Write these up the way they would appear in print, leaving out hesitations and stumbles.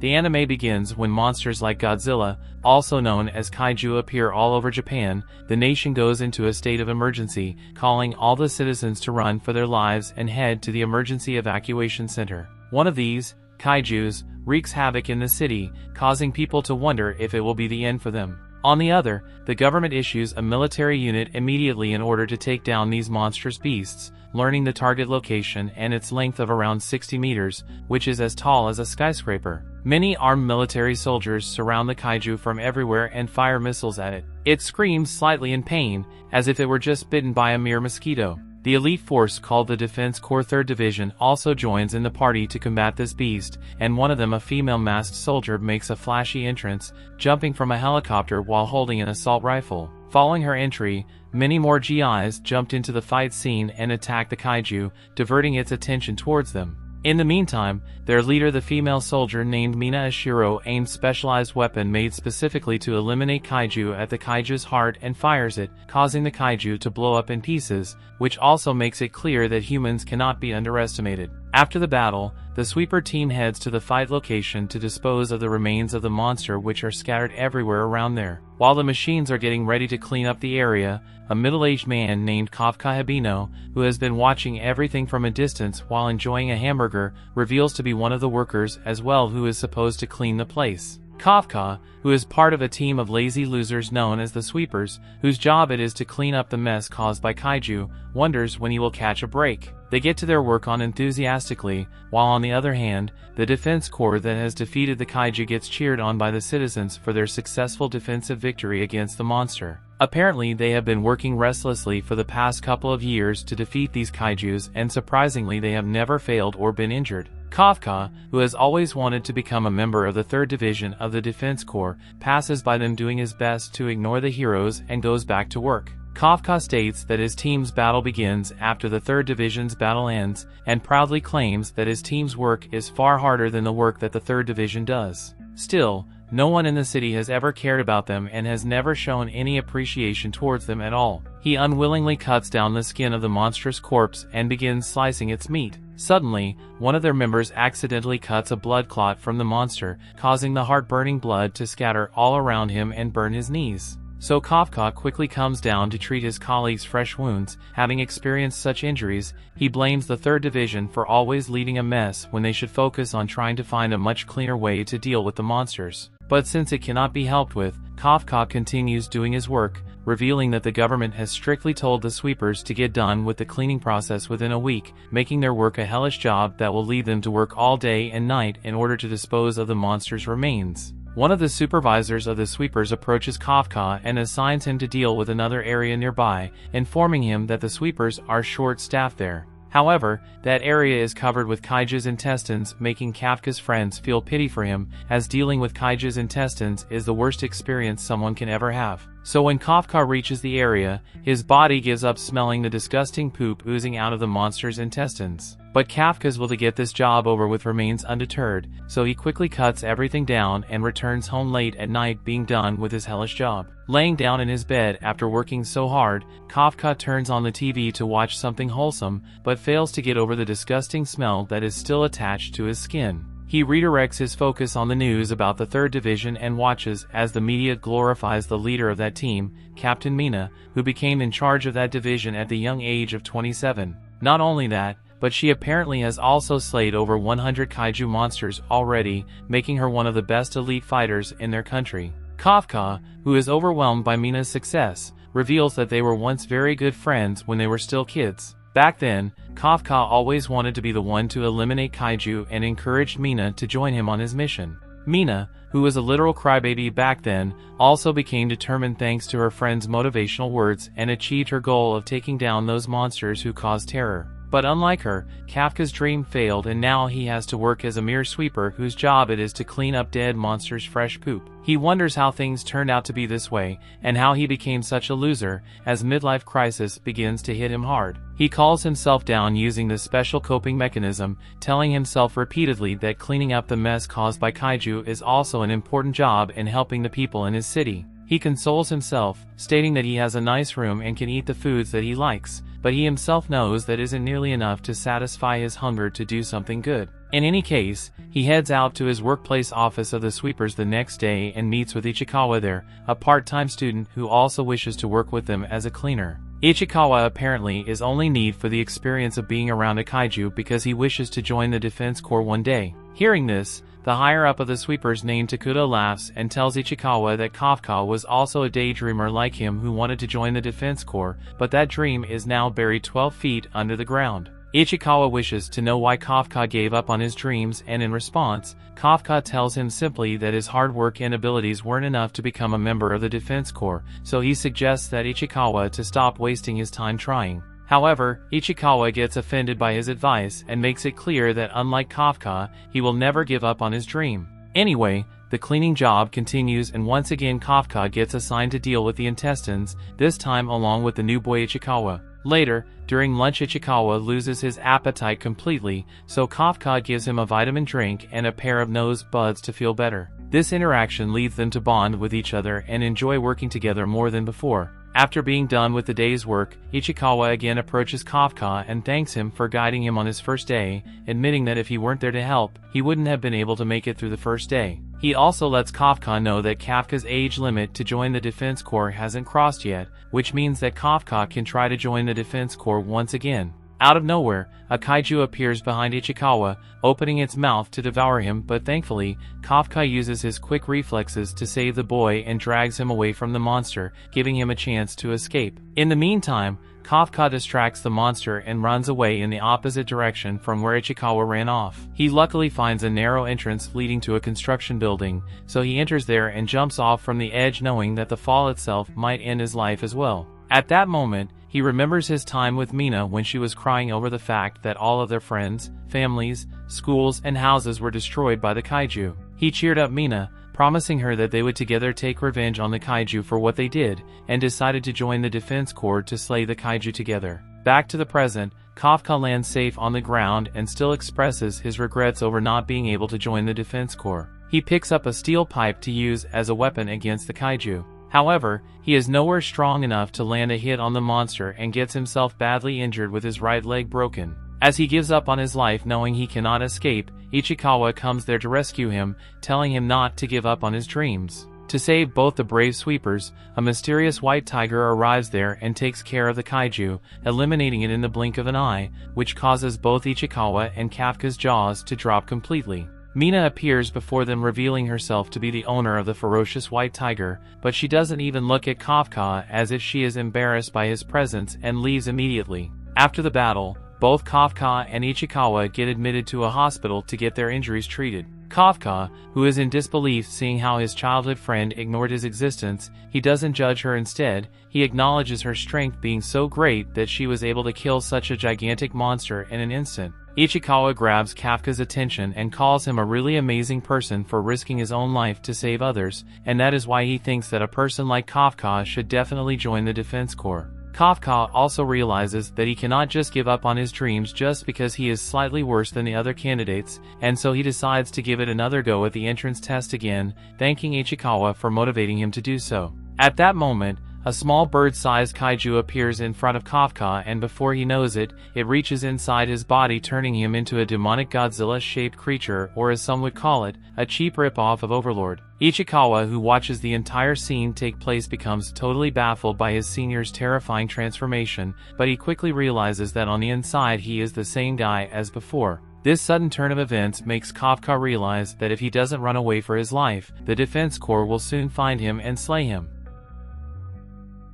The anime begins when monsters like Godzilla, also known as kaiju, appear all over Japan. The nation goes into a state of emergency, calling all the citizens to run for their lives and head to the emergency evacuation center. One of these, kaijus, wreaks havoc in the city, causing people to wonder if it will be the end for them. On the other, the government issues a military unit immediately in order to take down these monstrous beasts, learning the target location and its length of around 60 meters, which is as tall as a skyscraper. Many armed military soldiers surround the kaiju from everywhere and fire missiles at it. It screams slightly in pain, as if it were just bitten by a mere mosquito. The elite force called the Defense Corps 3rd Division also joins in the party to combat this beast, and one of them, a female masked soldier, makes a flashy entrance, jumping from a helicopter while holding an assault rifle. Following her entry, many more GIs jumped into the fight scene and attacked the kaiju, diverting its attention towards them. In the meantime, their leader, the female soldier named Mina Ashiro, aims specialized weapon made specifically to eliminate kaiju at the kaiju's heart and fires it, causing the kaiju to blow up in pieces, which also makes it clear that humans cannot be underestimated. After the battle, the sweeper team heads to the fight location to dispose of the remains of the monster, which are scattered everywhere around there. While the machines are getting ready to clean up the area, a middle-aged man named Kafka Hibino, who has been watching everything from a distance while enjoying a hamburger, reveals to be one of the workers as well, who is supposed to clean the place. Kafka, who is part of a team of lazy losers known as the Sweepers, whose job it is to clean up the mess caused by kaiju, wonders when he will catch a break. They get to their work on enthusiastically, while on the other hand, the defense corps that has defeated the kaiju gets cheered on by the citizens for their successful defensive victory against the monster. Apparently, they have been working restlessly for the past couple of years to defeat these kaijus, and surprisingly they have never failed or been injured. Kafka, who has always wanted to become a member of the 3rd Division of the Defense Corps, passes by them doing his best to ignore the heroes and goes back to work. Kafka states that his team's battle begins after the 3rd Division's battle ends, and proudly claims that his team's work is far harder than the work that the 3rd Division does. Still, no one in the city has ever cared about them and has never shown any appreciation towards them at all. He unwillingly cuts down the skin of the monstrous corpse and begins slicing its meat. Suddenly, one of their members accidentally cuts a blood clot from the monster, causing the heart-burning blood to scatter all around him and burn his knees. So Kafka quickly comes down to treat his colleagues' fresh wounds. Having experienced such injuries, he blames the 3rd Division for always leading a mess when they should focus on trying to find a much cleaner way to deal with the monsters. But since it cannot be helped with, Kafka continues doing his work, revealing that the government has strictly told the sweepers to get done with the cleaning process within a week, making their work a hellish job that will lead them to work all day and night in order to dispose of the monster's remains. One of the supervisors of the sweepers approaches Kafka and assigns him to deal with another area nearby, informing him that the sweepers are short-staffed there. However, that area is covered with kaiju's intestines, making Kafka's friends feel pity for him, as dealing with kaiju's intestines is the worst experience someone can ever have. So when Kafka reaches the area, his body gives up smelling the disgusting poop oozing out of the monster's intestines. But Kafka's will to get this job over with remains undeterred, so he quickly cuts everything down and returns home late at night, being done with his hellish job. Laying down in his bed after working so hard, Kafka turns on the TV to watch something wholesome, but fails to get over the disgusting smell that is still attached to his skin. He redirects his focus on the news about the 3rd Division and watches as the media glorifies the leader of that team, Captain Mina, who became in charge of that division at the young age of 27. Not only that, but she apparently has also slayed over 100 kaiju monsters already, making her one of the best elite fighters in their country. Kafka, who is overwhelmed by Mina's success, reveals that they were once very good friends when they were still kids. Back then, Kafka always wanted to be the one to eliminate kaiju and encouraged Mina to join him on his mission. Mina, who was a literal crybaby back then, also became determined thanks to her friend's motivational words and achieved her goal of taking down those monsters who caused terror. But unlike her, Kafka's dream failed, and now he has to work as a mere sweeper whose job it is to clean up dead monsters' fresh poop. He wonders how things turned out to be this way, and how he became such a loser, as midlife crisis begins to hit him hard. He calls himself down using this special coping mechanism, telling himself repeatedly that cleaning up the mess caused by kaiju is also an important job in helping the people in his city. He consoles himself, stating that he has a nice room and can eat the foods that he likes, but he himself knows that isn't nearly enough to satisfy his hunger to do something good. In any case, he heads out to his workplace office of the sweepers the next day and meets with Ichikawa there, a part-time student who also wishes to work with them as a cleaner. Ichikawa apparently is only need for the experience of being around a kaiju because he wishes to join the defense corps one day. Hearing this, the higher-up of the sweepers named Takuto laughs and tells Ichikawa that Kafka was also a daydreamer like him who wanted to join the defense corps, but that dream is now buried 12 feet under the ground. Ichikawa wishes to know why Kafka gave up on his dreams, and in response, Kafka tells him simply that his hard work and abilities weren't enough to become a member of the defense corps, so he suggests that Ichikawa to stop wasting his time trying. However, Ichikawa gets offended by his advice and makes it clear that unlike Kafka, he will never give up on his dream. Anyway, the cleaning job continues and once again Kafka gets assigned to deal with the intestines, this time along with the new boy Ichikawa. Later, during lunch Ichikawa loses his appetite completely, so Kafka gives him a vitamin drink and a pair of nose buds to feel better. This interaction leads them to bond with each other and enjoy working together more than before. After being done with the day's work, Ichikawa again approaches Kafka and thanks him for guiding him on his first day, admitting that if he weren't there to help, he wouldn't have been able to make it through the first day. He also lets Kafka know that Kafka's age limit to join the defense corps hasn't crossed yet, which means that Kafka can try to join the defense corps once again. Out of nowhere, a kaiju appears behind Ichikawa, opening its mouth to devour him, but thankfully, Kafka uses his quick reflexes to save the boy and drags him away from the monster, giving him a chance to escape. In the meantime, Kafka distracts the monster and runs away in the opposite direction from where Ichikawa ran off. He luckily finds a narrow entrance leading to a construction building, so he enters there and jumps off from the edge knowing that the fall itself might end his life as well. At that moment, he remembers his time with Mina when she was crying over the fact that all of their friends, families, schools, and houses were destroyed by the kaiju. He cheered up Mina, promising her that they would together take revenge on the kaiju for what they did, and decided to join the defense corps to slay the kaiju together. Back to the present, Kafka lands safe on the ground and still expresses his regrets over not being able to join the defense corps. He picks up a steel pipe to use as a weapon against the kaiju. However, he is nowhere strong enough to land a hit on the monster and gets himself badly injured with his right leg broken. As he gives up on his life knowing he cannot escape, Ichikawa comes there to rescue him, telling him not to give up on his dreams. To save both the brave sweepers, a mysterious white tiger arrives there and takes care of the kaiju, eliminating it in the blink of an eye, which causes both Ichikawa and Kafka's jaws to drop completely. Mina appears before them revealing herself to be the owner of the ferocious white tiger, but she doesn't even look at Kafka as if she is embarrassed by his presence and leaves immediately. After the battle, both Kafka and Ichikawa get admitted to a hospital to get their injuries treated. Kafka, who is in disbelief seeing how his childhood friend ignored his existence, he doesn't judge her instead, he acknowledges her strength being so great that she was able to kill such a gigantic monster in an instant. Ichikawa grabs Kafka's attention and calls him a really amazing person for risking his own life to save others, and that is why he thinks that a person like Kafka should definitely join the defense corps. Kafka also realizes that he cannot just give up on his dreams just because he is slightly worse than the other candidates, and so he decides to give it another go at the entrance test again, thanking Ichikawa for motivating him to do so. At that moment, a small bird-sized kaiju appears in front of Kafka and before he knows it, it reaches inside his body turning him into a demonic Godzilla-shaped creature, or as some would call it, a cheap rip-off of Overlord. Ichikawa, who watches the entire scene take place, becomes totally baffled by his senior's terrifying transformation, but he quickly realizes that on the inside he is the same guy as before. This sudden turn of events makes Kafka realize that if he doesn't run away for his life, the defense corps will soon find him and slay him.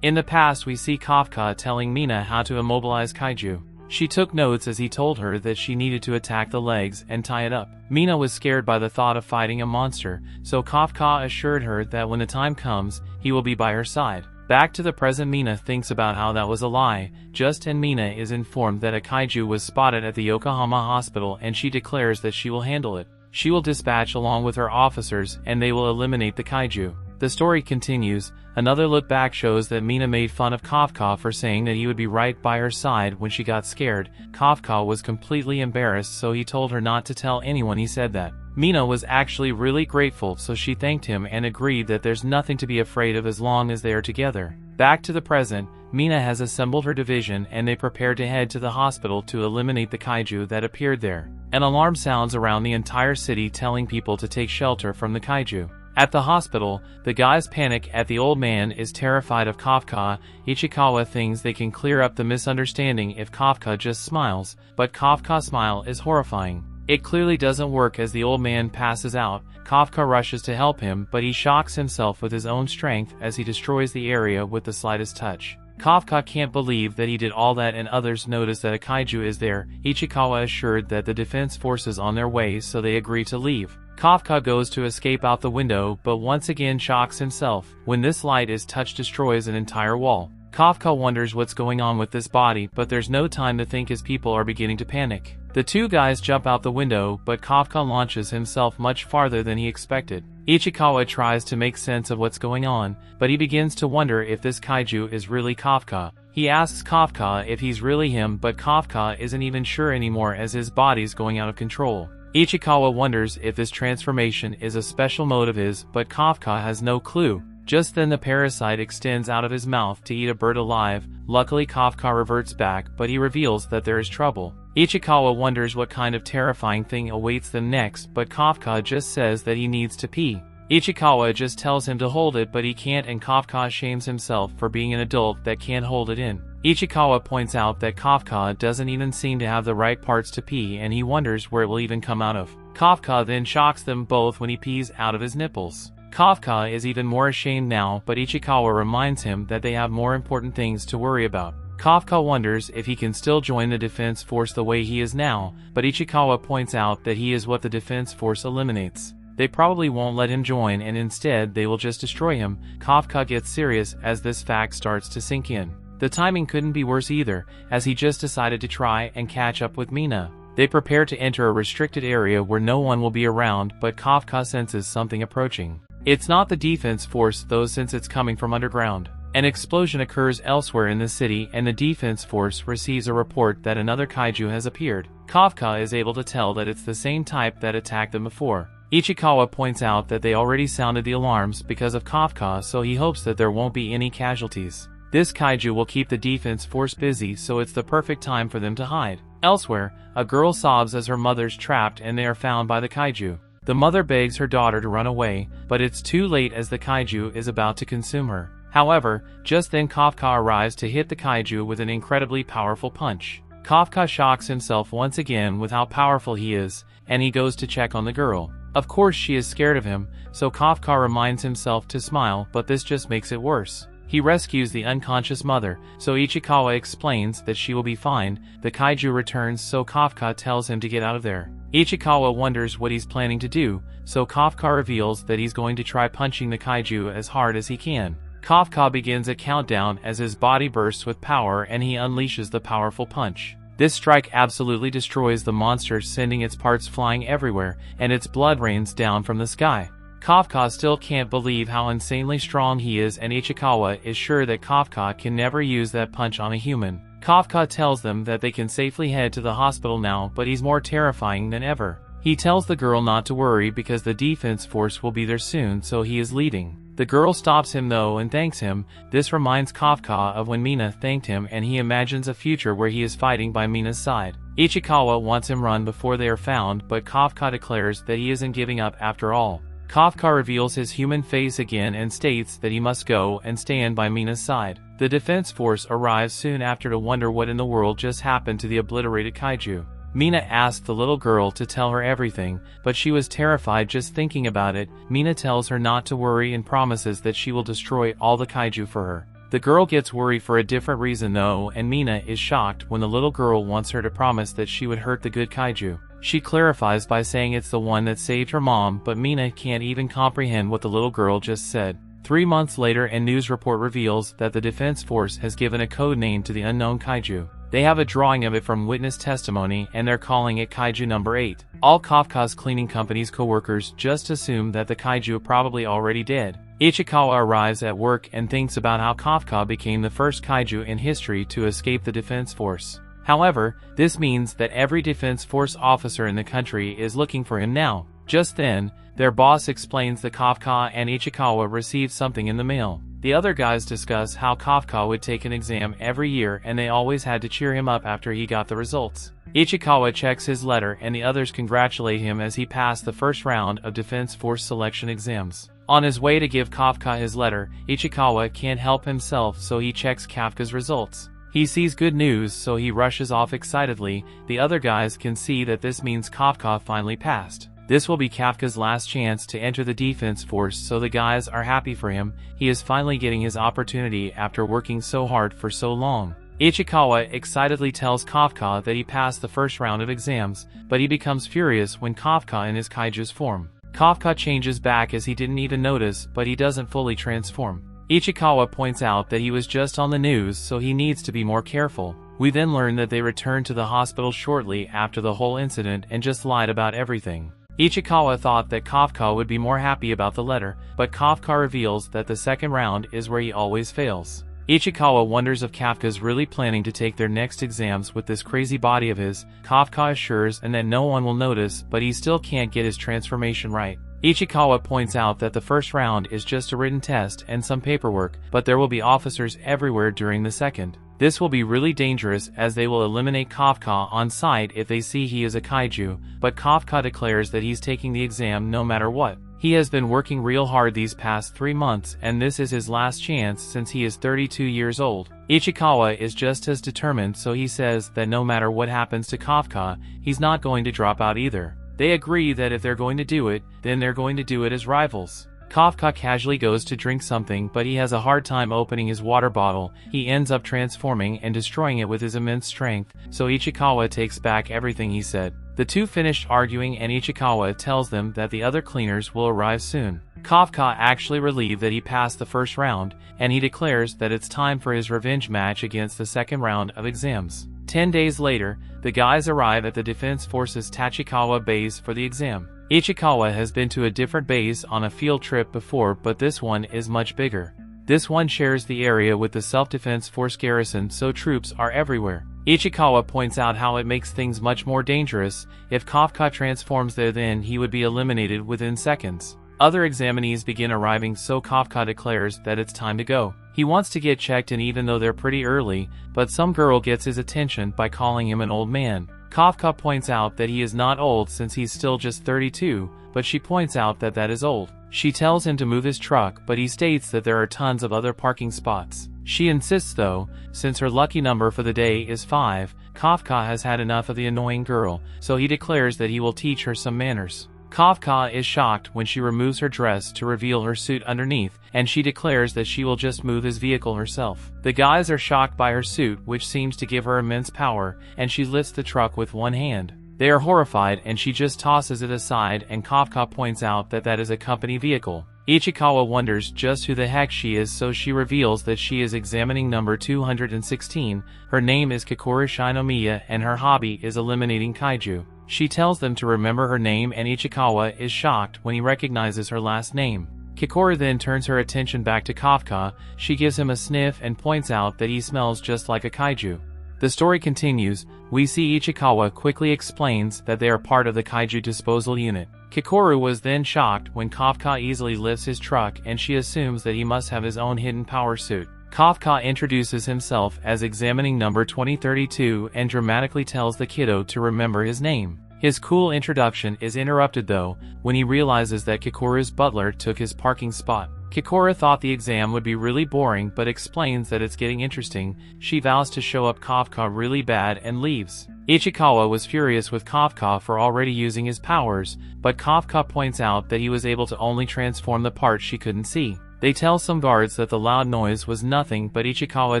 In the past, we see Kafka telling Mina how to immobilize kaiju. She took notes as he told her that she needed to attack the legs and tie it up. Mina was scared by the thought of fighting a monster, so Kafka assured her that when the time comes, he will be by her side. Back to the present, Mina thinks about how that was a lie, just and Mina is informed that a kaiju was spotted at the Yokohama hospital and she declares that she will handle it. She will dispatch along with her officers and they will eliminate the kaiju. The story continues. Another look back shows that Mina made fun of Kafka for saying that he would be right by her side when she got scared. Kafka was completely embarrassed, so he told her not to tell anyone he said that. Mina was actually really grateful, so she thanked him and agreed that there's nothing to be afraid of as long as they are together. Back to the present, Mina has assembled her division and they prepare to head to the hospital to eliminate the kaiju that appeared there. An alarm sounds around the entire city telling people to take shelter from the kaiju. At the hospital, the guys panic at the old man is terrified of Kafka. Ichikawa thinks they can clear up the misunderstanding if Kafka just smiles, but Kafka's smile is horrifying. It clearly doesn't work as the old man passes out. Kafka rushes to help him, but he shocks himself with his own strength as he destroys the area with the slightest touch. Kafka can't believe that he did all that, and others notice that a kaiju is there. Ichikawa assured that the defense force is on their way, so they agree to leave. Kafka goes to escape out the window, but once again shocks himself when this light is touched, destroys an entire wall. Kafka wonders what's going on with this body, but there's no time to think as people are beginning to panic. The two guys jump out the window, but Kafka launches himself much farther than he expected. Ichikawa tries to make sense of what's going on, but he begins to wonder if this kaiju is really Kafka. He asks Kafka if he's really him, but Kafka isn't even sure anymore as his body's going out of control. Ichikawa wonders if this transformation is a special mode of his, but Kafka has no clue. Just then the parasite extends out of his mouth to eat a bird alive. Luckily Kafka reverts back, but he reveals that there is trouble. Ichikawa wonders what kind of terrifying thing awaits them next, but Kafka just says that he needs to pee. Ichikawa just tells him to hold it, but he can't, and Kafka shames himself for being an adult that can't hold it in. Ichikawa points out that Kafka doesn't even seem to have the right parts to pee, and he wonders where it will even come out of. Kafka then shocks them both when he pees out of his nipples. Kafka is even more ashamed now, but Ichikawa reminds him that they have more important things to worry about. Kafka wonders if he can still join the defense force the way he is now, but Ichikawa points out that he is what the defense force eliminates. They probably won't let him join, and instead they will just destroy him. Kafka gets serious as this fact starts to sink in. The timing couldn't be worse either, as he just decided to try and catch up with Mina. They prepare to enter a restricted area where no one will be around, but Kafka senses something approaching. It's not the defense force though, since it's coming from underground. An explosion occurs elsewhere in the city, and the defense force receives a report that another kaiju has appeared. Kafka is able to tell that it's the same type that attacked them before. Ichikawa points out that they already sounded the alarms because of Kafka, so he hopes that there won't be any casualties. This kaiju will keep the defense force busy, so it's the perfect time for them to hide. Elsewhere, a girl sobs as her mother's trapped and they are found by the kaiju. The mother begs her daughter to run away, but it's too late as the kaiju is about to consume her. However, just then Kafka arrives to hit the kaiju with an incredibly powerful punch. Kafka shocks himself once again with how powerful he is, and he goes to check on the girl. Of course she is scared of him, so Kafka reminds himself to smile, but this just makes it worse. He rescues the unconscious mother, so Ichikawa explains that she will be fine. The kaiju returns, so Kafka tells him to get out of there. Ichikawa wonders what he's planning to do, so Kafka reveals that he's going to try punching the kaiju as hard as he can. Kafka begins a countdown as his body bursts with power and he unleashes the powerful punch. This strike absolutely destroys the monster, sending its parts flying everywhere, and its blood rains down from the sky. Kafka still can't believe how insanely strong he is, and Ichikawa is sure that Kafka can never use that punch on a human. Kafka tells them that they can safely head to the hospital now, but he's more terrifying than ever. He tells the girl not to worry because the defense force will be there soon, so he is leaving. The girl stops him though and thanks him. This reminds Kafka of when Mina thanked him, and he imagines a future where he is fighting by Mina's side. Ichikawa wants him run before they are found, but Kafka declares that he isn't giving up after all. Kafka reveals his human face again and states that he must go and stand by Mina's side. The defense force arrives soon after to wonder what in the world just happened to the obliterated kaiju. Mina asked the little girl to tell her everything, but she was terrified just thinking about it. Mina tells her not to worry and promises that she will destroy all the kaiju for her. The girl gets worried for a different reason though, and Mina is shocked when the little girl wants her to promise that she would hurt the good kaiju. She clarifies by saying it's the one that saved her mom, but Mina can't even comprehend what the little girl just said. 3 months later, a news report reveals that the defense force has given a code name to the unknown kaiju. They have a drawing of it from witness testimony, and they're calling it Kaiju number 8. All Kafka's cleaning company's co-workers just assume that the kaiju are probably already dead. Ichikawa arrives at work and thinks about how Kafka became the first kaiju in history to escape the defense force. However, this means that every defense force officer in the country is looking for him now. Just then, their boss explains that Kafka and Ichikawa received something in the mail. The other guys discuss how Kafka would take an exam every year and they always had to cheer him up after he got the results. Ichikawa checks his letter and the others congratulate him as he passed the first round of Defense Force selection exams. On his way to give Kafka his letter, Ichikawa can't help himself, so he checks Kafka's results. He sees good news, so he rushes off excitedly. The other guys can see that this means Kafka finally passed. This will be Kafka's last chance to enter the Defense Force, so the guys are happy for him. He is finally getting his opportunity after working so hard for so long. Ichikawa excitedly tells Kafka that he passed the first round of exams, but he becomes furious when Kafka in his kaiju's form. Kafka changes back as he didn't even notice, but he doesn't fully transform. Ichikawa points out that he was just on the news, so he needs to be more careful. We then learn that they returned to the hospital shortly after the whole incident and just lied about everything. Ichikawa thought that Kafka would be more happy about the letter, but Kafka reveals that the second round is where he always fails. Ichikawa wonders if Kafka's really planning to take their next exams with this crazy body of his. Kafka assures and that no one will notice, but he still can't get his transformation right. Ichikawa points out that the first round is just a written test and some paperwork, but there will be officers everywhere during the second. This will be really dangerous as they will eliminate Kafka on sight if they see he is a kaiju, but Kafka declares that he's taking the exam no matter what. He has been working real hard these past 3 months and this is his last chance since he is 32 years old. Ichikawa is just as determined, so he says that no matter what happens to Kafka, he's not going to drop out either. They agree that if they're going to do it, then they're going to do it as rivals. Kafka casually goes to drink something, but he has a hard time opening his water bottle. He ends up transforming and destroying it with his immense strength, so Ichikawa takes back everything he said. The two finished arguing and Ichikawa tells them that the other cleaners will arrive soon. Kafka actually relieved that he passed the first round, and he declares that it's time for his revenge match against the second round of exams. 10 days later, the guys arrive at the Defense Force's Tachikawa base for the exam. Ichikawa has been to a different base on a field trip before, but this one is much bigger. This one shares the area with the Self-Defense Force garrison, so troops are everywhere. Ichikawa points out how it makes things much more dangerous. If Kafka transforms there, then he would be eliminated within seconds. Other examinees begin arriving, so Kafka declares that it's time to go. He wants to get checked in even though they're pretty early, but some girl gets his attention by calling him an old man. Kafka points out that he is not old since he's still just 32, but she points out that that is old. She tells him to move his truck, but he states that there are tons of other parking spots. She insists though, since her lucky number for the day is 5, Kafka has had enough of the annoying girl, so he declares that he will teach her some manners. Kafka is shocked when she removes her dress to reveal her suit underneath, and she declares that she will just move his vehicle herself. The guys are shocked by her suit, which seems to give her immense power, and she lifts the truck with one hand. They are horrified and she just tosses it aside, and Kafka points out that that is a company vehicle. Ichikawa wonders just who the heck she is, so she reveals that she is examining number 216. Her name is Kikoru Shinomiya and her hobby is eliminating kaiju. She tells them to remember her name, and Ichikawa is shocked when he recognizes her last name. Kikoru then turns her attention back to Kafka. She gives him a sniff and points out that he smells just like a kaiju. The story continues. We see Ichikawa quickly explains that they are part of the kaiju disposal unit. Kikoru was then shocked when Kafka easily lifts his truck, and she assumes that he must have his own hidden power suit. Kafka introduces himself as examining number 2032 and dramatically tells the kiddo to remember his name. His cool introduction is interrupted though, when he realizes that Kikoru's butler took his parking spot. Kikoru thought the exam would be really boring but explains that it's getting interesting. She vows to show up Kafka really bad and leaves. Ichikawa was furious with Kafka for already using his powers, but Kafka points out that he was able to only transform the part she couldn't see. They tell some guards that the loud noise was nothing, but Ichikawa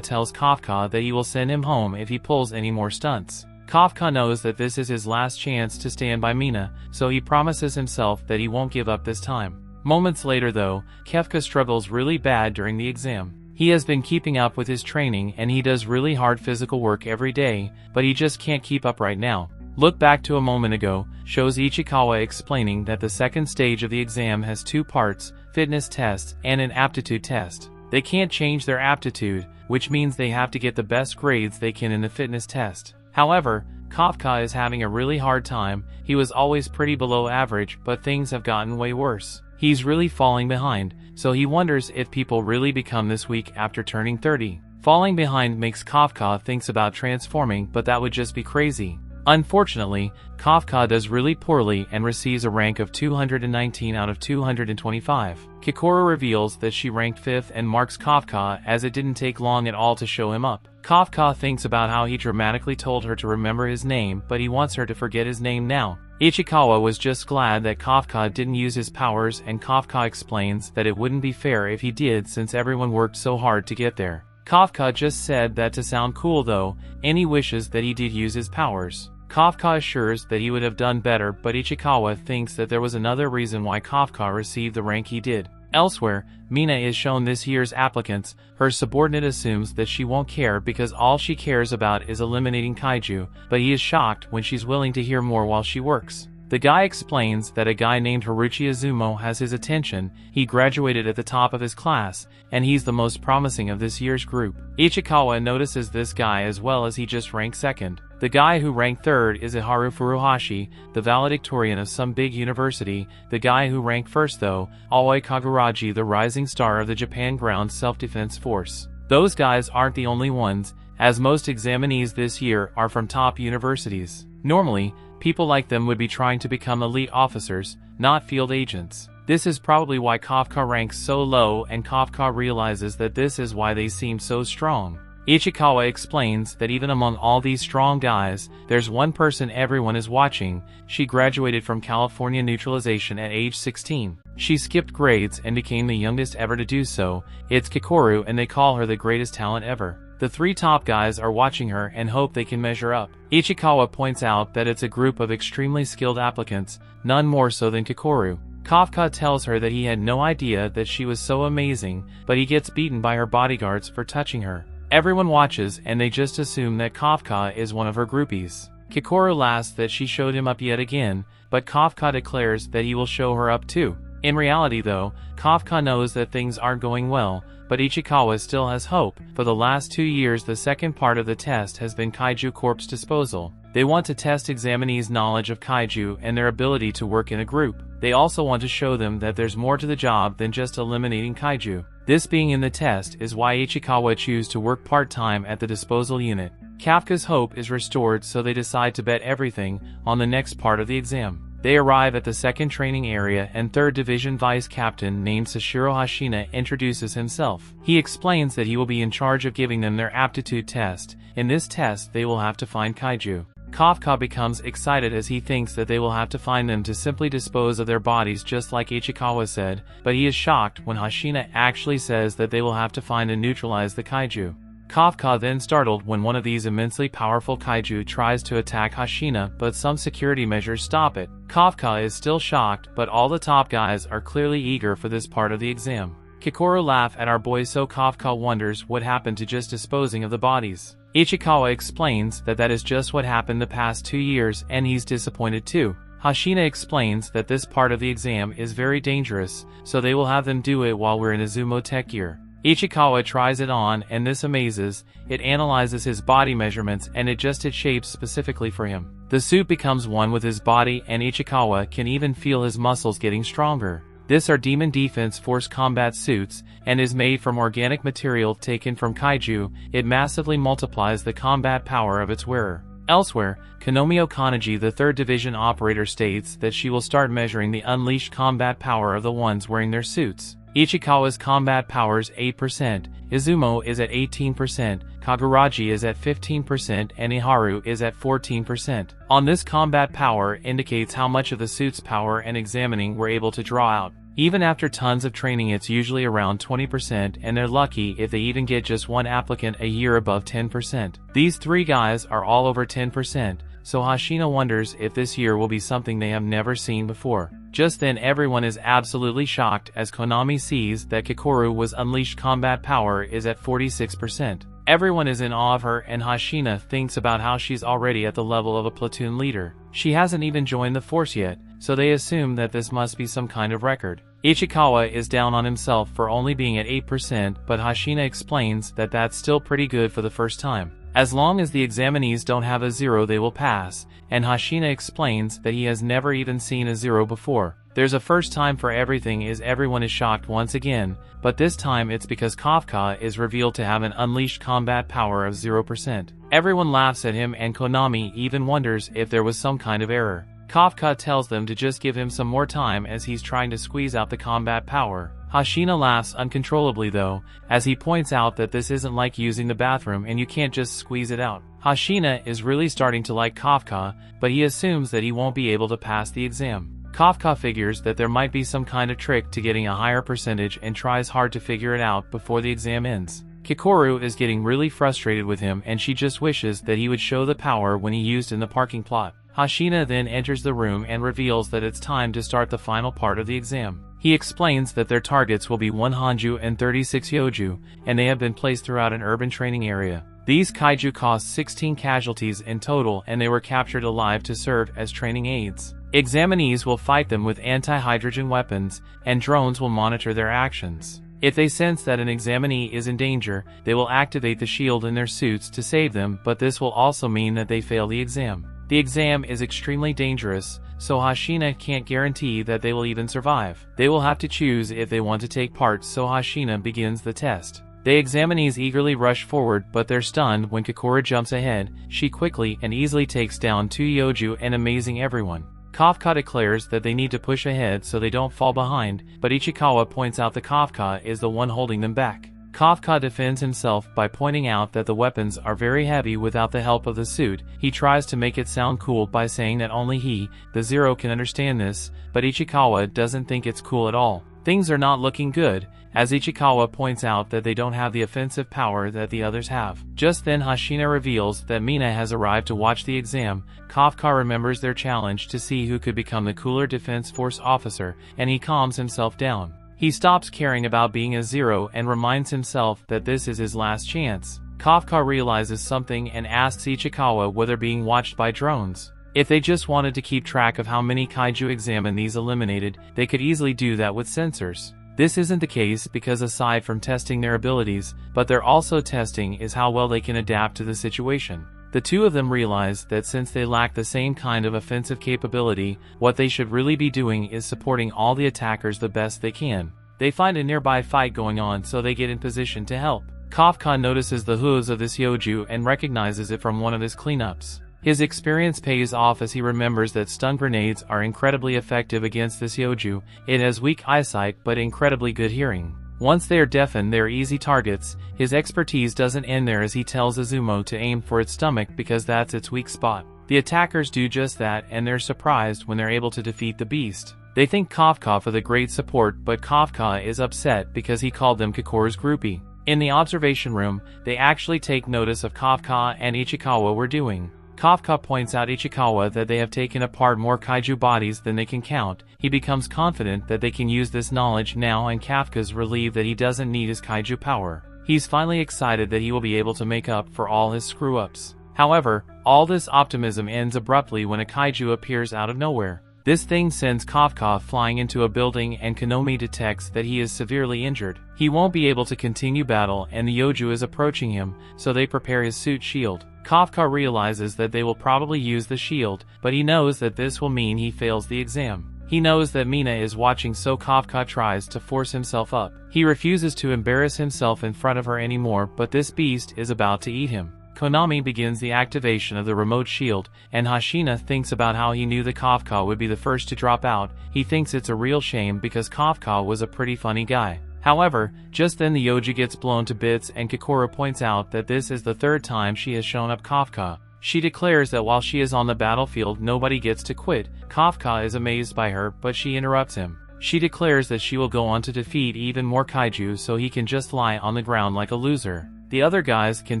tells Kafka that he will send him home if he pulls any more stunts. Kafka knows that this is his last chance to stand by Mina, so he promises himself that he won't give up this time. Moments later though, Kefka struggles really bad during the exam. He has been keeping up with his training and he does really hard physical work every day, but he just can't keep up right now. Look back to a moment ago, shows Ichikawa explaining that the second stage of the exam has 2 parts, fitness test and an aptitude test. They can't change their aptitude, which means they have to get the best grades they can in the fitness test. However, Kafka is having a really hard time. He was always pretty below average, but things have gotten way worse. He's really falling behind, so he wonders if people really become this weak after turning 30. Falling behind makes Kafka thinks about transforming, but that would just be crazy. Unfortunately, Kafka does really poorly and receives a rank of 219 out of 225. Kikoru reveals that she ranked 5th and marks Kafka as it didn't take long at all to show him up. Kafka thinks about how he dramatically told her to remember his name, but he wants her to forget his name now. Ichikawa was just glad that Kafka didn't use his powers, and Kafka explains that it wouldn't be fair if he did since everyone worked so hard to get there. Kafka just said that to sound cool though, and he wishes that he did use his powers. Kafka assures that he would have done better, but Ichikawa thinks that there was another reason why Kafka received the rank he did. Elsewhere, Mina is shown this year's applicants. Her subordinate assumes that she won't care because all she cares about is eliminating kaiju, but he is shocked when she's willing to hear more while she works. The guy explains that a guy named Haruchi Izumo has his attention. He graduated at the top of his class, and he's the most promising of this year's group. Ichikawa notices this guy as well as he just ranked 2nd. The guy who ranked 3rd is Iharu Furuhashi, the valedictorian of some big university. The guy who ranked 1st though, Aoi Kaguraji, the rising star of the Japan Ground Self-Defense Force. Those guys aren't the only ones, as most examinees this year are from top universities. Normally, people like them would be trying to become elite officers, not field agents. This is probably why Kafka ranks so low, and Kafka realizes that this is why they seem so strong. Ichikawa explains that even among all these strong guys, there's one person everyone is watching. She graduated from California Neutralization at age 16. She skipped grades and became the youngest ever to do so. It's Kikoru, and they call her the greatest talent ever. The 3 top guys are watching her and hope they can measure up. Ichikawa points out that it's a group of extremely skilled applicants, none more so than Kikoru. Kafka tells her that he had no idea that she was so amazing, but he gets beaten by her bodyguards for touching her. Everyone watches and they just assume that Kafka is one of her groupies. Kikoru laughs that she showed him up yet again, but Kafka declares that he will show her up too. In reality though, Kafka knows that things aren't going well, but Ichikawa still has hope. For the last 2 years the second part of the test has been kaiju corpse disposal. They want to test examinees' knowledge of kaiju and their ability to work in a group. They also want to show them that there's more to the job than just eliminating kaiju. This being in the test is why Ichikawa chooses to work part-time at the disposal unit. Kafka's hope is restored, so they decide to bet everything on the next part of the exam. They arrive at the 2nd training area and 3rd Division Vice Captain named Sashiro Hashina introduces himself. He explains that he will be in charge of giving them their aptitude test. In this test they will have to find kaiju. Kafka becomes excited as he thinks that they will have to find them to simply dispose of their bodies just like Ichikawa said, but he is shocked when Hashina actually says that they will have to find and neutralize the kaiju. Kafka then startled when one of these immensely powerful kaiju tries to attack Hashina, but some security measures stop it. Kafka is still shocked, but all the top guys are clearly eager for this part of the exam. Kikoru laughs at our boys, so Kafka wonders what happened to just disposing of the bodies. Ichikawa explains that that is just what happened the past 2 years, and he's disappointed too. Hashina explains that this part of the exam is very dangerous, so they will have them do it while we're in Izumo Tech gear. Ichikawa tries it on, and this amazes. It analyzes his body measurements and adjusts shapes specifically for him. The suit becomes one with his body, and Ichikawa can even feel his muscles getting stronger. This are Demon Defense Force combat suits, and is made from organic material taken from kaiju. It massively multiplies the combat power of its wearer. Elsewhere, Konomio Kanji, the 3rd Division operator, states that she will start measuring the unleashed combat power of the ones wearing their suits. Ichikawa's combat power is 8%, Izumo is at 18%, Kaguraji is at 15%, and Iharu is at 14%. On this combat power indicates how much of the suit's power and examining we're able to draw out. Even after tons of training it's usually around 20%, and they're lucky if they even get just one applicant a year above 10%. These 3 guys are all over 10%, so Hashina wonders if this year will be something they have never seen before. Just then everyone is absolutely shocked as Konami sees that Kikoru was unleashed combat power is at 46%. Everyone is in awe of her, and Hashina thinks about how she's already at the level of a platoon leader. She hasn't even joined the force yet, so they assume that this must be some kind of record. Ichikawa is down on himself for only being at 8%, but Hashina explains that that's still pretty good for the first time. As long as the examinees don't have a 0 they will pass, and Hashina explains that he has never even seen a 0 before. There's a first time for everything as everyone is shocked once again, but this time it's because Kafka is revealed to have an unleashed combat power of 0%. Everyone laughs at him and Konami even wonders if there was some kind of error. Kafka tells them to just give him some more time as he's trying to squeeze out the combat power. Hashina laughs uncontrollably though, as he points out that this isn't like using the bathroom and you can't just squeeze it out. Hashina is really starting to like Kafka, but he assumes that he won't be able to pass the exam. Kafka figures that there might be some kind of trick to getting a higher percentage and tries hard to figure it out before the exam ends. Kikoru is getting really frustrated with him and she just wishes that he would show the power when he used in the parking plot. Hashina then enters the room and reveals that it's time to start the final part of the exam. He explains that their targets will be 1 Hanju and 36 Yoju, and they have been placed throughout an urban training area. These kaiju caused 16 casualties in total and they were captured alive to serve as training aids. Examinees will fight them with anti-hydrogen weapons, and drones will monitor their actions. If they sense that an examinee is in danger, they will activate the shield in their suits to save them, but this will also mean that they fail the exam. The exam is extremely dangerous, so Hashina can't guarantee that they will even survive. They will have to choose if they want to take part, so Hashina begins the test. The examinees eagerly rush forward, but they're stunned when Kokoro jumps ahead. She quickly and easily takes down 2 Yoju and amazing everyone. Kafka declares that they need to push ahead so they don't fall behind, but Ichikawa points out that Kafka is the one holding them back. Kafka defends himself by pointing out that the weapons are very heavy without the help of the suit. He tries to make it sound cool by saying that only he, the Zero, can understand this, but Ichikawa doesn't think it's cool at all. Things are not looking good, as Ichikawa points out that they don't have the offensive power that the others have. Just then Hashina reveals that Mina has arrived to watch the exam. Kafka remembers their challenge to see who could become the cooler Defense Force officer, and he calms himself down. He stops caring about being a Zero and reminds himself that this is his last chance. Kafka realizes something and asks Ichikawa whether being watched by drones. If they just wanted to keep track of how many kaiju examinees eliminated, they could easily do that with sensors. This isn't the case because aside from testing their abilities, but they're also testing is how well they can adapt to the situation. The two of them realize that since they lack the same kind of offensive capability, what they should really be doing is supporting all the attackers the best they can. They find a nearby fight going on, so they get in position to help. Kafka notices the hooves of this Yoju and recognizes it from one of his cleanups. His experience pays off as he remembers that stun grenades are incredibly effective against this Yoju. It has weak eyesight but incredibly good hearing. Once they are deafened, they are easy targets. His expertise doesn't end there as he tells Izumo to aim for its stomach because that's its weak spot. The attackers do just that and they're surprised when they're able to defeat the beast. They thank Kafka for the great support, but Kafka is upset because he called them Kokoro's groupie. In the observation room, they actually take notice of Kafka and Ichikawa were doing. Kafka points out Ichikawa that they have taken apart more kaiju bodies than they can count. He becomes confident that they can use this knowledge now, and Kafka's relieved that he doesn't need his kaiju power. He's finally excited that he will be able to make up for all his screw-ups. However, all this optimism ends abruptly when a kaiju appears out of nowhere. This thing sends Kafka flying into a building and Konami detects that he is severely injured. He won't be able to continue battle and the Yoju is approaching him, so they prepare his suit shield. Kafka realizes that they will probably use the shield, but he knows that this will mean he fails the exam. He knows that Mina is watching, so Kafka tries to force himself up. He refuses to embarrass himself in front of her anymore, but this beast is about to eat him. Konami begins the activation of the remote shield, and Hashina thinks about how he knew that Kafka would be the first to drop out. He thinks it's a real shame because Kafka was a pretty funny guy. However, just then the Yoji gets blown to bits and Kokoro points out that this is the third time she has shown up Kafka. She declares that while she is on the battlefield nobody gets to quit. Kafka is amazed by her, but she interrupts him. She declares that she will go on to defeat even more kaiju so he can just lie on the ground like a loser. The other guys can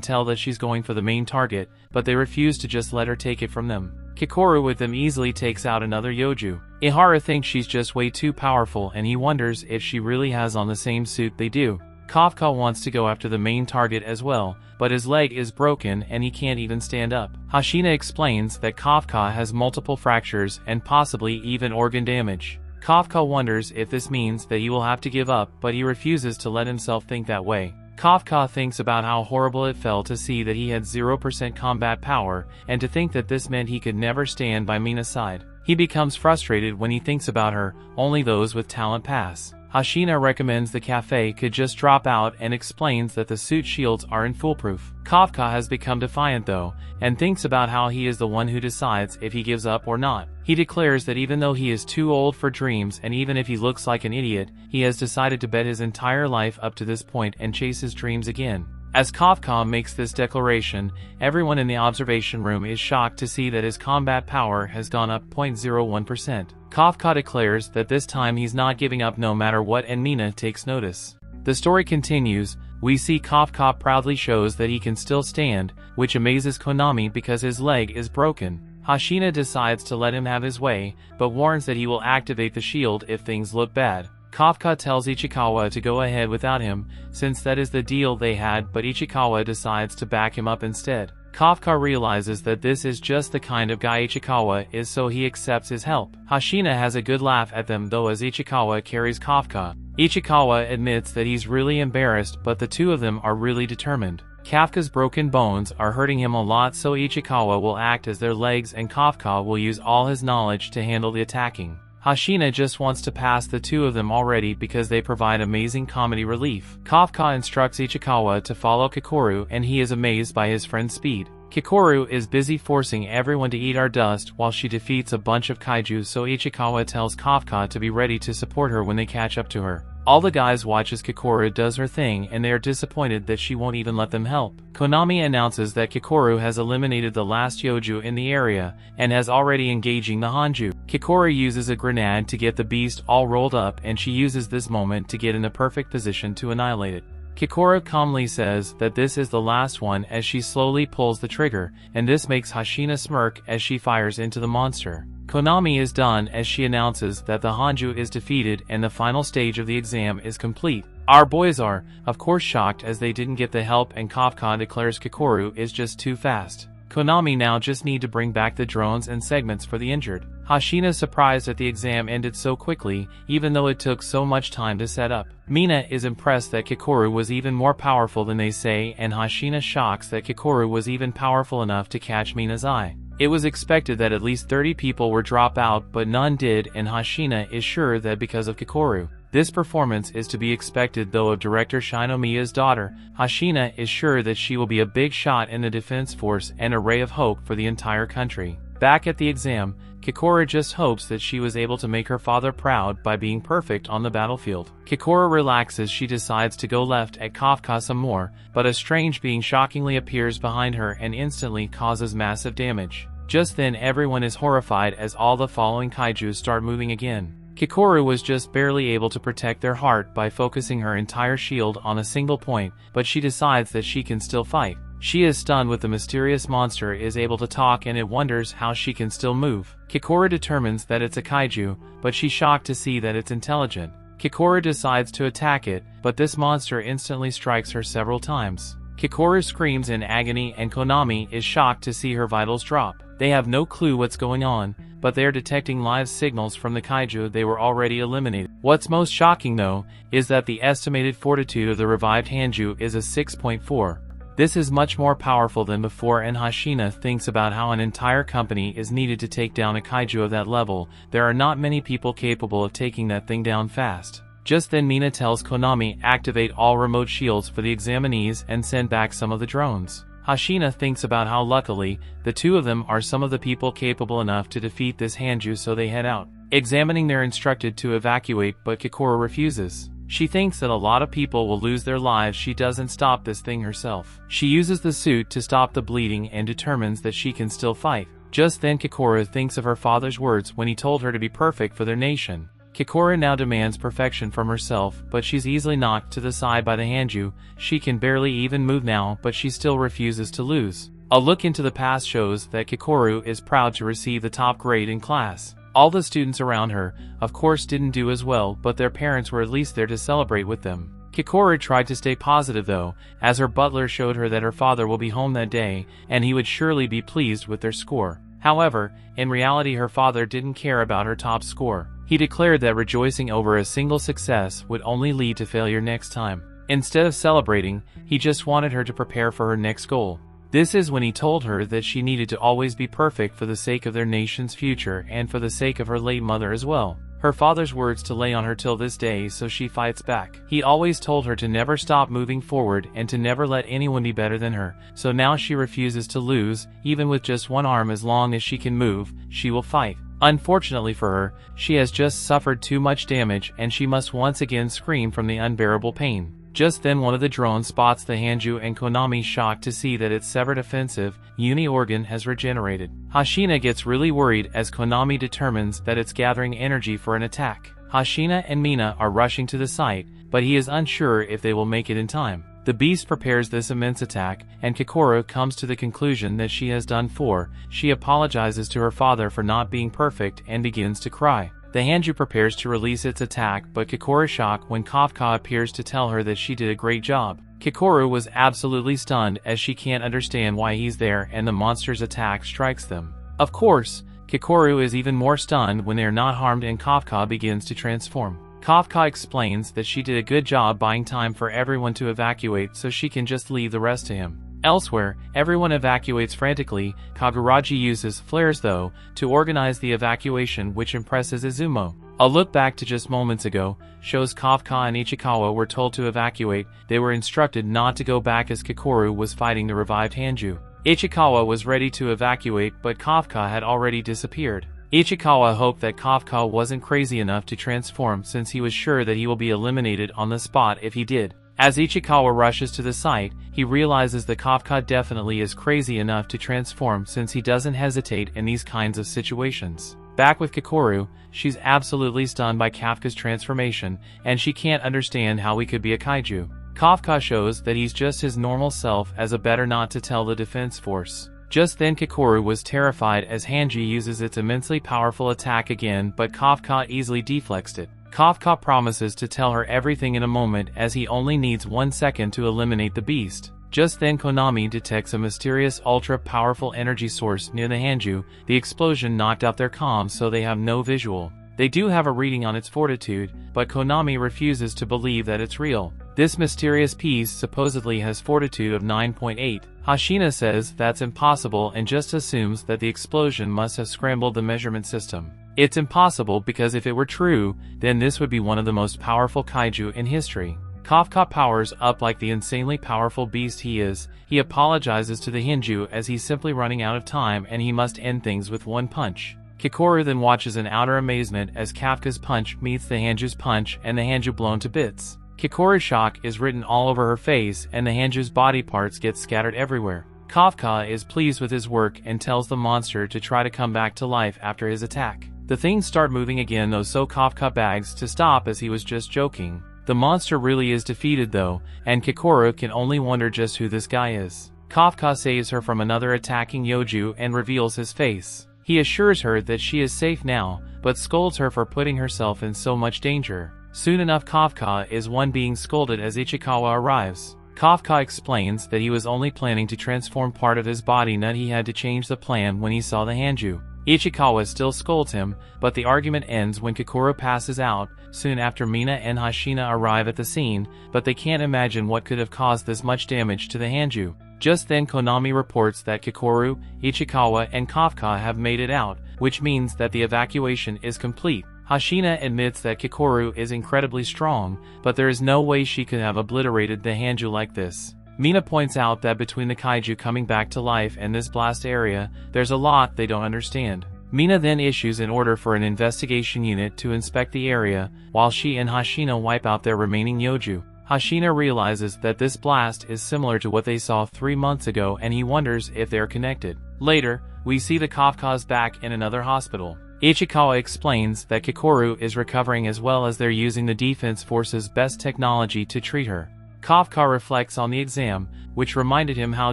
tell that she's going for the main target, but they refuse to just let her take it from them. Kokoro with them easily takes out another Yoju. Ihara thinks she's just way too powerful and he wonders if she really has on the same suit they do. Kafka wants to go after the main target as well, but his leg is broken and he can't even stand up. Hashina explains that Kafka has multiple fractures and possibly even organ damage. Kafka wonders if this means that he will have to give up, but he refuses to let himself think that way. Kafka thinks about how horrible it felt to see that he had 0% combat power, and to think that this meant he could never stand by Mina's side. He becomes frustrated when he thinks about her. Only those with talent pass. Hashina recommends the cafe could just drop out and explains that the suit shields aren't foolproof. Kafka has become defiant though, and thinks about how he is the one who decides if he gives up or not. He declares that even though he is too old for dreams and even if he looks like an idiot, he has decided to bet his entire life up to this point and chase his dreams again. As Kafka makes this declaration, everyone in the observation room is shocked to see that his combat power has gone up 0.01%. Kafka declares that this time he's not giving up no matter what, and Mina takes notice. The story continues. We see Kafka proudly shows that he can still stand, which amazes Konami because his leg is broken. Hashina decides to let him have his way, but warns that he will activate the shield if things look bad. Kafka tells Ichikawa to go ahead without him, since that is the deal they had, but Ichikawa decides to back him up instead. Kafka realizes that this is just the kind of guy Ichikawa is, so he accepts his help. Hashina has a good laugh at them though as Ichikawa carries Kafka. Ichikawa admits that he's really embarrassed, but the two of them are really determined. Kafka's broken bones are hurting him a lot, so Ichikawa will act as their legs and Kafka will use all his knowledge to handle the attacking. Hashina just wants to pass the two of them already because they provide amazing comedy relief. Kafka instructs Ichikawa to follow Kikoru and he is amazed by his friend's speed. Kikoru is busy forcing everyone to eat our dust while she defeats a bunch of kaiju, so Ichikawa tells Kafka to be ready to support her when they catch up to her. All the guys watch as Kikoru does her thing and they are disappointed that she won't even let them help. Konami announces that Kikoru has eliminated the last Yoju in the area and has already engaging the Hanju. Kikoru uses a grenade to get the beast all rolled up and she uses this moment to get in a perfect position to annihilate it. Kikoru calmly says that this is the last one as she slowly pulls the trigger, and this makes Hashina smirk as she fires into the monster. Konami is done as she announces that the Hanju is defeated and the final stage of the exam is complete. Our boys are, of course, shocked as they didn't get the help, and Kafka declares Kikoru is just too fast. Konami now just need to bring back the drones and segments for the injured. Hashina surprised that the exam ended so quickly, even though it took so much time to set up. Mina is impressed that Kikoru was even more powerful than they say, and Hashina shocks that Kikoru was even powerful enough to catch Mina's eye. It was expected that at least 30 people would drop out, but none did, and Hashina is sure that because of Kikoru. This performance is to be expected though of director Shinomiya's daughter. Hashina is sure that she will be a big shot in the defense force and a ray of hope for the entire country. Back at the exam, Kikoru just hopes that she was able to make her father proud by being perfect on the battlefield. Kikoru relaxes. She decides to go left at Kafka some more, but a strange being shockingly appears behind her and instantly causes massive damage. Just then everyone is horrified as all the following kaiju start moving again. Kikoru was just barely able to protect their heart by focusing her entire shield on a single point, but she decides that she can still fight. She is stunned with the mysterious monster is able to talk and it wonders how she can still move. Kikoru determines that it's a kaiju, but she's shocked to see that it's intelligent. Kikoru decides to attack it, but this monster instantly strikes her several times. Kikoru screams in agony and Konami is shocked to see her vitals drop. They have no clue what's going on, but they are detecting live signals from the kaiju they were already eliminated. What's most shocking though, is that the estimated fortitude of the revived Hanju is a 6.4. This is much more powerful than before, and Hashina thinks about how an entire company is needed to take down a kaiju of that level. There are not many people capable of taking that thing down fast. Just then Mina tells Konami activate all remote shields for the examinees and send back some of the drones. Hashina thinks about how luckily, the two of them are some of the people capable enough to defeat this Hanju, so they head out. Examining they're instructed to evacuate, but Kikoru refuses. She thinks that a lot of people will lose their lives. She doesn't stop this thing herself. She uses the suit to stop the bleeding and determines that she can still fight. Just then Kikoru thinks of her father's words when he told her to be perfect for their nation. Kikoru now demands perfection from herself, but she's easily knocked to the side by the Hanju. She can barely even move now, but she still refuses to lose. A look into the past shows that Kikoru is proud to receive the top grade in class. All the students around her, of course, didn't do as well, but their parents were at least there to celebrate with them. Kikoru tried to stay positive though, as her butler showed her that her father will be home that day, and he would surely be pleased with their score. However, in reality her father didn't care about her top score. He declared that rejoicing over a single success would only lead to failure next time. Instead of celebrating, he just wanted her to prepare for her next goal. This is when he told her that she needed to always be perfect for the sake of their nation's future and for the sake of her late mother as well. Her father's words to lay on her till this day, so she fights back. He always told her to never stop moving forward and to never let anyone be better than her, so now she refuses to lose. Even with just one arm, as long as she can move, she will fight. Unfortunately for her, she has just suffered too much damage and she must once again scream from the unbearable pain. Just then one of the drones spots the Hanju and Konami, shocked to see that its severed offensive uni organ has regenerated. Hashina gets really worried as Konami determines that it's gathering energy for an attack. Hashina and Mina are rushing to the site, but he is unsure if they will make it in time. The beast prepares this immense attack, and Kokoro comes to the conclusion that she has done for. She apologizes to her father for not being perfect and begins to cry. The Hanju prepares to release its attack, but Kokoro is shocked when Kafka appears to tell her that she did a great job. Kokoro was absolutely stunned as she can't understand why he's there and the monster's attack strikes them. Of course, Kokoro is even more stunned when they are not harmed and Kafka begins to transform. Kafka explains that she did a good job buying time for everyone to evacuate so she can just leave the rest to him. Elsewhere, everyone evacuates frantically. Kaguraji uses flares though to organize the evacuation, which impresses Izumo. A look back to just moments ago shows Kafka and Ichikawa were told to evacuate. They were instructed not to go back as Kokoro was fighting the revived Hanju. Ichikawa was ready to evacuate, but Kafka had already disappeared. Ichikawa hoped that Kafka wasn't crazy enough to transform, since he was sure that he will be eliminated on the spot if he did. As Ichikawa rushes to the site, he realizes that Kafka definitely is crazy enough to transform, since he doesn't hesitate in these kinds of situations. Back with Kokoro, she's absolutely stunned by Kafka's transformation, and she can't understand how he could be a kaiju. Kafka shows that he's just his normal self as a better not to tell the defense force. Just then Kokoro was terrified as Hanji uses its immensely powerful attack again, but Kafka easily deflects it. Kafka promises to tell her everything in a moment, as he only needs 1 second to eliminate the beast. Just then Konami detects a mysterious ultra-powerful energy source near the Hanju. The explosion knocked out their comms, so they have no visual. They do have a reading on its fortitude, but Konami refuses to believe that it's real. This mysterious piece supposedly has fortitude of 9.8. Hashina says that's impossible and just assumes that the explosion must have scrambled the measurement system. It's impossible because if it were true, then this would be one of the most powerful kaiju in history. Kafka powers up like the insanely powerful beast he is. He apologizes to the Hanju as he's simply running out of time and he must end things with one punch. Kokoro then watches in outer amazement as Kafka's punch meets the Hanju's punch and the Hanju blown to bits. Kokoro's shock is written all over her face and the Hanju's body parts get scattered everywhere. Kafka is pleased with his work and tells the monster to try to come back to life after his attack. The things start moving again though, so Kafka begs to stop as he was just joking. The monster really is defeated though, and Kokoro can only wonder just who this guy is. Kafka saves her from another attacking Yoju and reveals his face. He assures her that she is safe now, but scolds her for putting herself in so much danger. Soon enough Kafka is one being scolded as Ichikawa arrives. Kafka explains that he was only planning to transform part of his body, not he had to change the plan when he saw the Hanju. Ichikawa still scolds him, but the argument ends when Kokoro passes out. Soon after Mina and Hashina arrive at the scene, but they can't imagine what could have caused this much damage to the Hanju. Just then Konami reports that Kokoro, Ichikawa and Kafka have made it out, which means that the evacuation is complete. Hashina admits that Kokoro is incredibly strong, but there is no way she could have obliterated the Hanju like this. Mina points out that between the kaiju coming back to life and this blast area, there's a lot they don't understand. Mina then issues an order for an investigation unit to inspect the area, while she and Hashina wipe out their remaining Yoju. Hashina realizes that this blast is similar to what they saw 3 months ago and he wonders if they're connected. Later, we see the Kafkas back in another hospital. Ichikawa explains that Kokoro is recovering as well as they're using the defense force's best technology to treat her. Kafka reflects on the exam, which reminded him how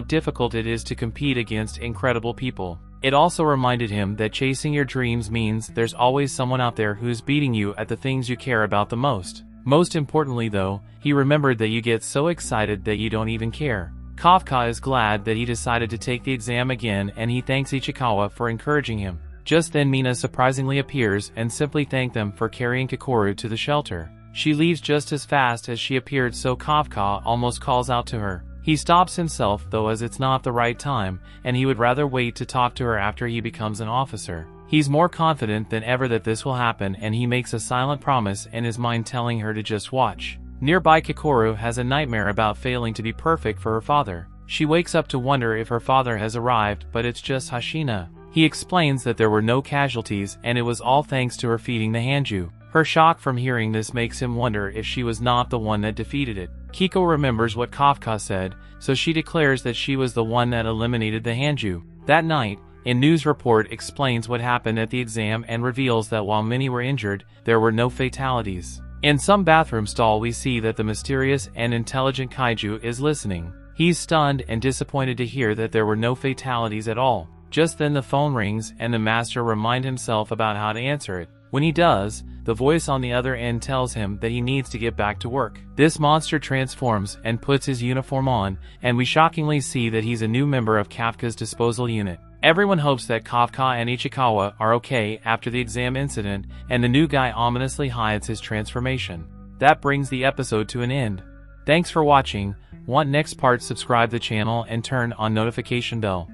difficult it is to compete against incredible people. It also reminded him that chasing your dreams means there's always someone out there who's beating you at the things you care about the most. Most importantly though, he remembered that you get so excited that you don't even care. Kafka is glad that he decided to take the exam again and he thanks Ichikawa for encouraging him. Just then Mina surprisingly appears and simply thanks them for carrying Kokoro to the shelter. She leaves just as fast as she appeared, so Kafka almost calls out to her. He stops himself though, as it's not the right time, and he would rather wait to talk to her after he becomes an officer. He's more confident than ever that this will happen, and he makes a silent promise in his mind telling her to just watch. Nearby, Kikoru has a nightmare about failing to be perfect for her father. She wakes up to wonder if her father has arrived, but it's just Hashina. He explains that there were no casualties and it was all thanks to her feeding the Hanju. Her shock from hearing this makes him wonder if she was not the one that defeated it. Kiko remembers what Kafka said, so she declares that she was the one that eliminated the Hanju. That night, a news report explains what happened at the exam and reveals that while many were injured, there were no fatalities. In some bathroom stall, we see that the mysterious and intelligent kaiju is listening. He's stunned and disappointed to hear that there were no fatalities at all. Just then the phone rings and the master reminds himself about how to answer it. When he does, the voice on the other end tells him that he needs to get back to work. This monster transforms and puts his uniform on, and we shockingly see that he's a new member of Kafka's disposal unit. Everyone hopes that Kafka and Ichikawa are okay after the exam incident, and the new guy ominously hides his transformation. That brings the episode to an end. Thanks for watching. Want next part? Subscribe the channel and turn on notification bell.